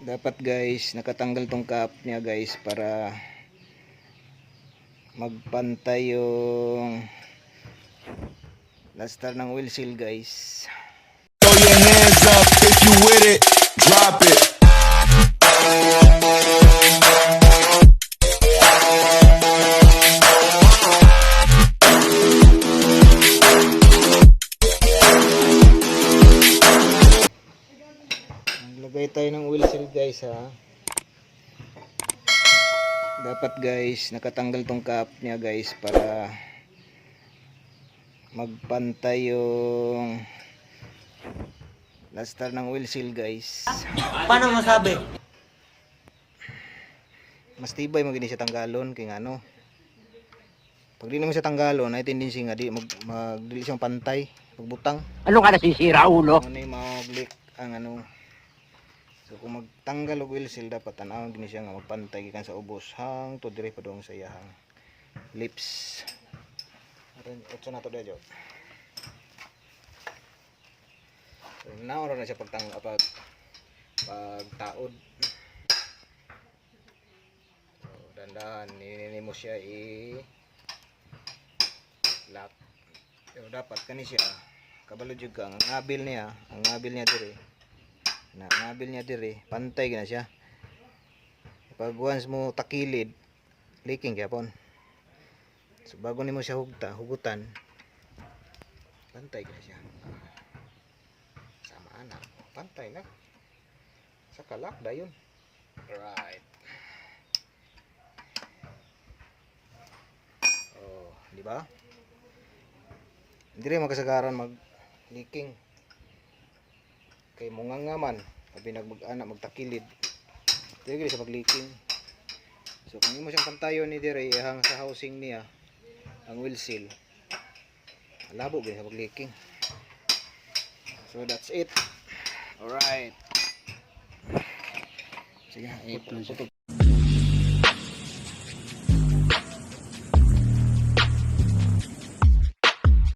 Dapat guys, nakatanggal tong cap niya guys para magpantay yung lastar ng wheel seal guys. Throw your hands up if you with it, drop it. Maglagay tayo ng wheel seal guys ha. Dapat guys, nakatanggal tong cap niya guys para magpantay yung lastar ng wheel seal guys. Paano masabi? Mas tibay mo gini siya tanggalon kay ngano. Pag di naman siya tanggalon, ay tendency nga di magdili siyang pantay, pagbutang. Ano ka nasisira, ulo? Ano yung mag-leak ang ano. So kung magtanggal og wheel seal dapat tanawon gini siya nga magpantay gikan sa ubos hang to dire pa dong sa iyang lips. Aron utso na to dayo. So now na siya pagtaod. So dandan nini mo siya lock. Pero dapat kani siya kabalo jud ka ang ngabil niya dire. Ngabil niya dire, pantay gina siya. Pag once mo takilid, leaking gyapon. So bago nimo siya hugutan, pantay gina siya. Sama na, pantay na. Sa kalak dayon. Right. Oh, di ba? Hindi rin makasagaran mag-leaking. Kay munganga man, sabi mag-anak magtakilid. Dili sa mag-leaking. So kung imo siyang pantayon ni dire hang sa housing niya, ang wheel seal. Labo gyud sa mag-leaking. So that's it. All right. Sige, ipon.